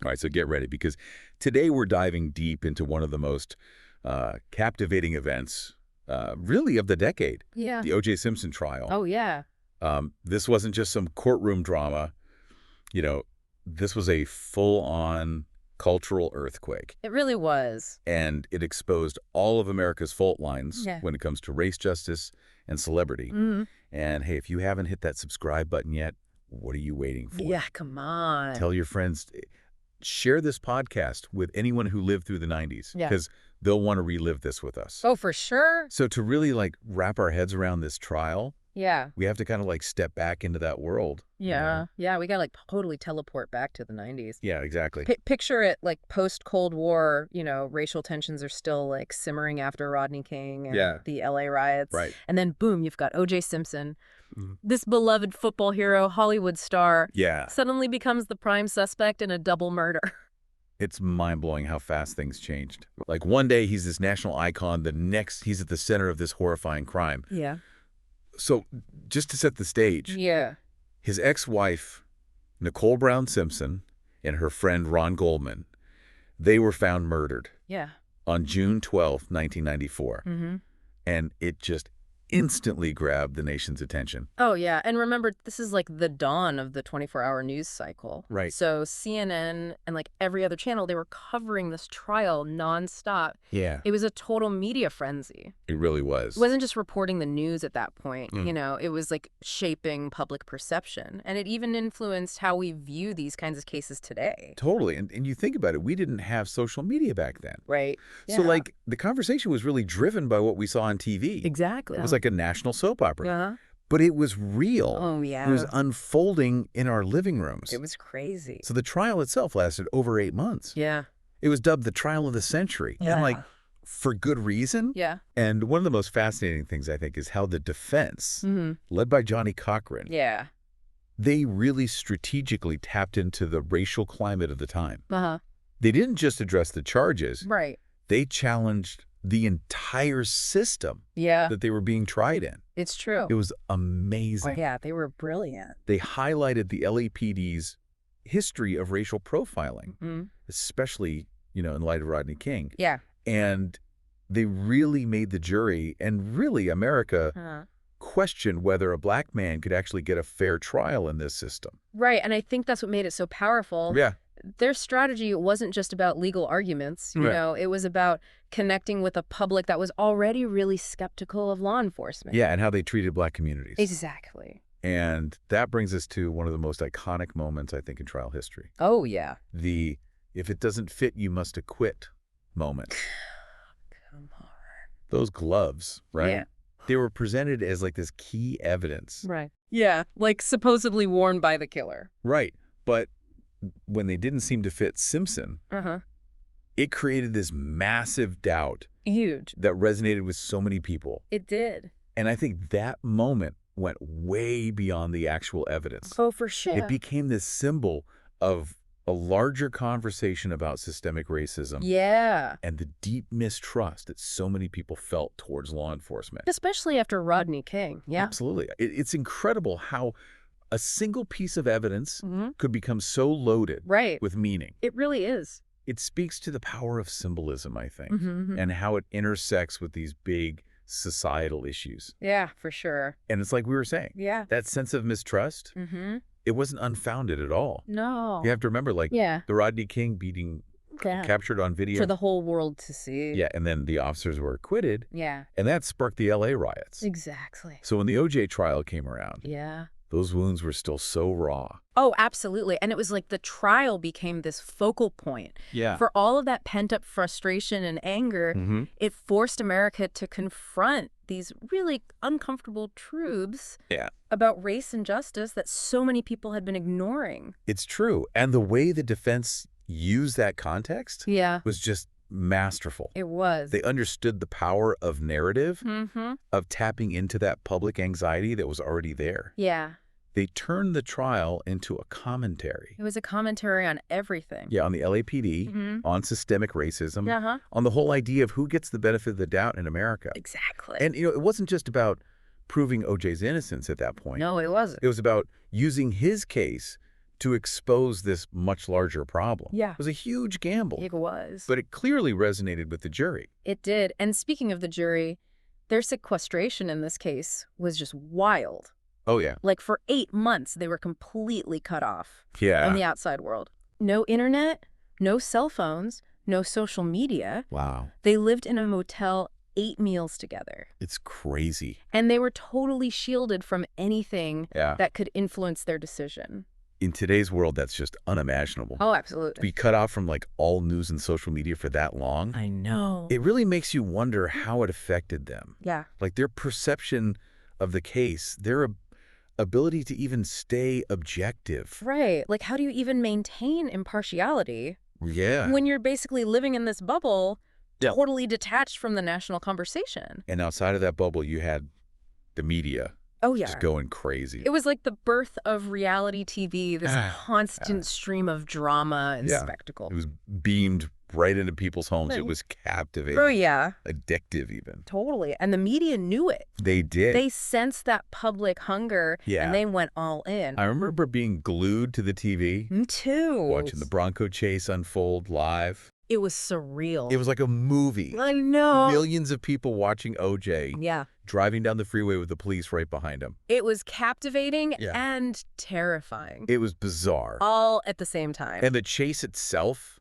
All right, so get ready, because today we're diving deep into one of the most captivating events, really, of the decade. Yeah. The O.J. Simpson trial. Oh, yeah. This wasn't just some courtroom drama. You know, this was a full-on cultural earthquake. It really was. And it exposed all of America's fault lines Yeah. when it comes to race justice and celebrity. Mm-hmm. And hey, if you haven't hit that subscribe button yet, what are you waiting for? Yeah, come on. Tell your friends. Share this podcast with anyone who lived through the 90s, Yeah. because they'll want to relive this with us. Oh, for sure. So to really wrap our heads around this trial, Yeah. we have to kind of step back into that world. Yeah. Yeah, we got to totally teleport back to the 90s. Yeah, exactly. Picture it post-Cold War, racial tensions are still simmering after Rodney King and the LA riots. Right. And then boom, you've got O.J. Simpson. Mhm. This beloved football hero, Hollywood star, Yeah. suddenly becomes the prime suspect in a double murder. It's mind-blowing how fast things changed. One day he's this national icon, the next he's at the center of this horrifying crime. Yeah. So just to set the stage, Yeah. his ex-wife, Nicole Brown Simpson, and her friend Ron Goldman, they were found murdered Yeah. on June 12, 1994. Mm-hmm. And it just instantly grabbed the nation's attention. Oh, yeah. And remember, this is the dawn of the 24-hour news cycle. Right. So CNN and every other channel, they were covering this trial nonstop. Yeah. It was a total media frenzy. It really was. It wasn't just reporting the news at that point. It was shaping public perception. And it even influenced how we view these kinds of cases today. Totally. And you think about it, we didn't have social media back then. Right. So Yeah. the conversation was really driven by what we saw on TV. Exactly. It was like a national soap opera. Yeah. But it was real. Oh, yeah. It was unfolding in our living rooms. It was crazy. So the trial itself lasted over 8 months. Yeah. It was dubbed the trial of the century. Yeah. And for good reason. Yeah. And one of the most fascinating things, I think, is how the defense, led by Johnny Cochran, Yeah. they really strategically tapped into the racial climate of the time. Uh-huh. They didn't just address the charges. Right. They challenged the entire system Yeah. that they were being tried in. It's true. It was amazing. Yeah, they were brilliant. They highlighted the LAPD's history of racial profiling, especially, in light of Rodney King. Yeah. And they really made the jury and really America question whether a black man could actually get a fair trial in this system. Right, and I think that's what made it so powerful. Yeah. Their strategy wasn't just about legal arguments, it was about connecting with a public that was already really skeptical of law enforcement. Yeah, and how they treated black communities. Exactly. And that brings us to one of the most iconic moments, I think, in trial history. Oh, yeah. The "if it doesn't fit, you must acquit" moment. Come on. Those gloves, right? Yeah. They were presented as this key evidence. Right. Yeah, supposedly worn by the killer. Right. But when they didn't seem to fit Simpson, it created this massive doubt. Huge. That resonated with so many people. It did. And I think that moment went way beyond the actual evidence. Oh, for sure. It became this symbol of a larger conversation about systemic racism. Yeah. And the deep mistrust that so many people felt towards law enforcement. Especially after Rodney King. Yeah. Absolutely. It's incredible how a single piece of evidence could become so loaded with meaning. It really is. It speaks to the power of symbolism, I think, and how it intersects with these big societal issues. Yeah, for sure. And it's like we were saying, Yeah. that sense of mistrust, it wasn't unfounded at all. No. You have to remember, Yeah. the Rodney King beating captured on video. For the whole world to see. Yeah, and then the officers were acquitted. Yeah. And that sparked the LA riots. Exactly. So when the OJ trial came around, Yeah. those wounds were still so raw. Oh, absolutely. And it was the trial became this focal point. Yeah. For all of that pent-up frustration and anger, it forced America to confront these really uncomfortable truths about race and justice that so many people had been ignoring. It's true. And the way the defense used that context was just masterful. It was. They understood the power of narrative, of tapping into that public anxiety that was already there. Yeah. They turned the trial into a commentary. It was a commentary on everything. Yeah, on the LAPD, on systemic racism, Uh-huh. on the whole idea of who gets the benefit of the doubt in America. Exactly. And, it wasn't just about proving OJ's innocence at that point. No, it wasn't. It was about using his case to expose this much larger problem. Yeah. It was a huge gamble. It was. But it clearly resonated with the jury. It did. And speaking of the jury, their sequestration in this case was just wild. Oh, yeah. Like for 8 months, they were completely cut off Yeah. from the outside world. No internet, no cell phones, no social media. Wow. They lived in a motel, 8 meals together. It's crazy. And they were totally shielded from anything Yeah. that could influence their decision. In today's world, that's just unimaginable. Oh, To absolutely. be cut off from like all news and social media for that long, I know. it really makes you wonder how it affected them. Yeah. Like their perception of the case, their ability to even stay objective. Right. Like, how do you even maintain impartiality Yeah. when you're basically living in this bubble, Yeah. totally detached from the national conversation? And outside of that bubble, you had the media Oh, yeah. just going crazy. It was like the birth of reality TV, this Ah, constant stream of drama and Yeah. spectacle. It was beamed right into people's homes. It was captivating. Oh, yeah. Addictive even. Totally. And the media knew it. They did. They sensed that public hunger, Yeah. and they went all in. I remember being glued to the TV, Me too. watching the Bronco chase unfold live. It was surreal. It was like a movie. I know. Millions of people watching OJ Yeah. driving down the freeway with the police right behind him. It was captivating Yeah. and terrifying. It was bizarre. All at the same time. And the chase itself,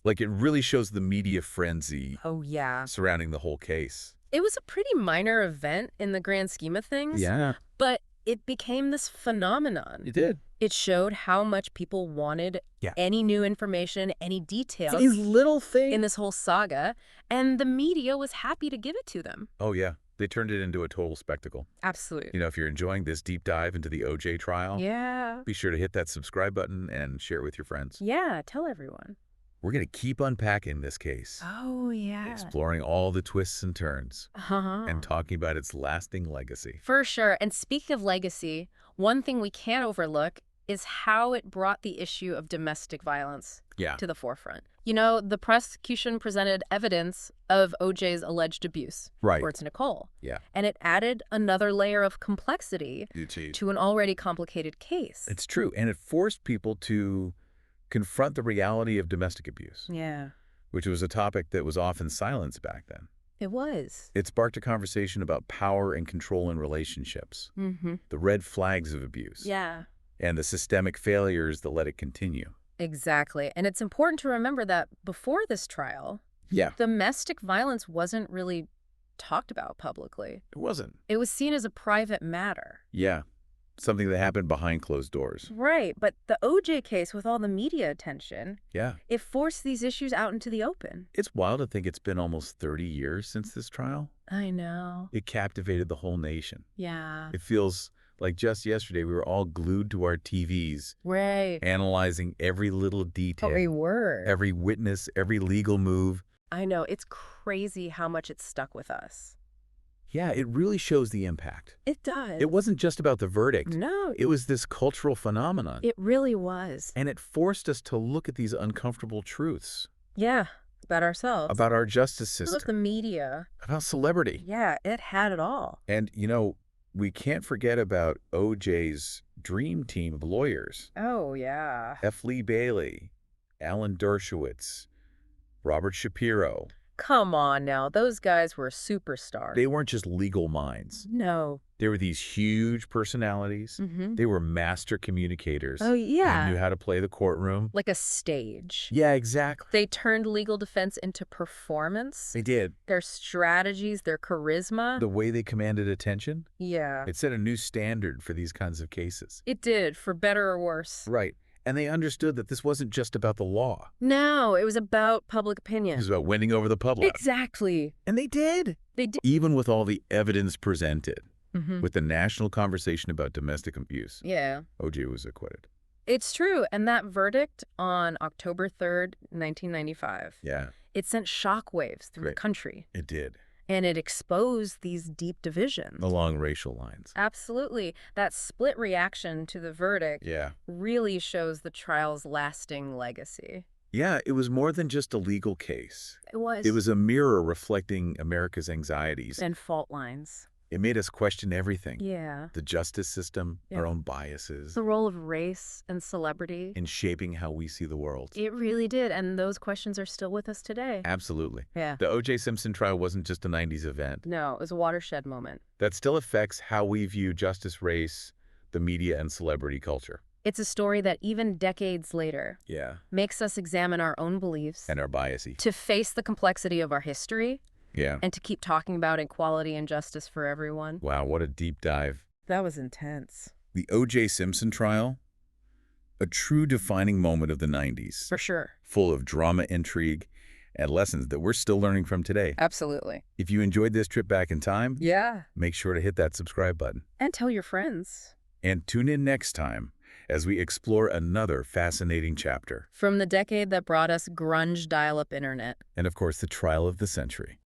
like it really shows the media frenzy Oh, yeah. surrounding the whole case. It was a pretty minor event in the grand scheme of things. Yeah, But it became this phenomenon. it did. It showed how much people wanted any new information, any details These little things. in this whole saga, and the media was happy to give it to them. Oh, yeah. They turned it into a total spectacle. Absolutely. You know, if you're enjoying this deep dive into the OJ trial, Yeah. be sure to hit that subscribe button and share it with your friends. Yeah, tell everyone. We're going to keep unpacking this case, Oh, yeah. exploring all the twists and turns, Uh-huh. and talking about its lasting legacy. For sure. And speaking of legacy, one thing we can't overlook is how it brought the issue of domestic violence Yeah. to the forefront. You know, the prosecution presented evidence of OJ's alleged abuse Right. towards Nicole. Yeah. And it added another layer of complexity to an already complicated case. It's true. And it forced people to confront the reality of domestic abuse, Yeah, which was a topic that was often silenced back then. it was. It sparked a conversation about power and control in relationships, Mm-hmm. the red flags of abuse, Yeah, and the systemic failures that let it continue. exactly. And it's important to remember that before this trial, Yeah. domestic violence wasn't really talked about publicly. It wasn't. It was seen as a private matter. Yeah. Something that happened behind closed doors. Right, but the OJ case, with all the media attention, Yeah. it forced these issues out into the open. It's wild to think it's been almost 30 years since this trial. I know. It captivated the whole nation. Yeah. It feels like just yesterday we were all glued to our TVs, Right. analyzing every little detail, Every word. every witness, every legal move. I know. It's crazy how much it stuck with us. Yeah, it really shows the impact. It does. It wasn't just about the verdict. No. It was this cultural phenomenon. It really was. And it forced us to look at these uncomfortable truths Yeah. About ourselves. about our justice About the system, media. about celebrity. Yeah, it had it all. And, you know, we can't forget about OJ's dream team of lawyers. Oh, yeah. F. Lee Bailey, Alan Dershowitz, Robert Shapiro. Come on now. Those guys were superstars. They weren't just legal minds. No. They were these huge personalities. Mm-hmm. They were master communicators. Oh, yeah. They knew how to play the courtroom. Like a stage. Yeah, exactly. They turned legal defense into performance. They did. Their strategies, their charisma. The way they commanded attention, Yeah. it set a new standard for these kinds of cases. It did, for better or worse. Right. And they understood that this wasn't just about the law. No, it was about public It opinion. was about winning over the public. Exactly. And they did. They did. Even with all the evidence presented, Mm-hmm. with the national conversation about domestic abuse, Yeah. OJ was acquitted. It's true. And that verdict on October 3rd, 1995, Yeah, it sent shockwaves through the Right. country. it did. And it exposed these deep divisions. Along racial lines. Absolutely. That split reaction to the verdict Yeah. really shows the trial's lasting legacy. Yeah, it was more than just a legal case. It was. It was a mirror reflecting America's anxieties And fault lines. It made us question everything. Yeah. The justice system, our own biases. The role of race and celebrity. In shaping how we see the world. It really did, and those questions are still with us today. Absolutely. Yeah. The O.J. Simpson trial wasn't just a 90s event. No, it was a watershed moment. That still affects how we view justice, race, the media, and celebrity culture. It's a story that even decades later makes us examine our own beliefs. And our biases. To face the complexity of our history. Yeah. And to keep talking about equality and justice for everyone. Wow, what a deep dive. That was intense. The O.J. Simpson trial, a true defining moment of the 90s. For sure. Full of drama, intrigue, and lessons that we're still learning from today. Absolutely. If you enjoyed this trip back in time, make sure to hit that subscribe button. And tell your friends. And tune in next time as we explore another fascinating chapter. From the decade that brought us grunge dial-up internet. And of course, the trial of the century.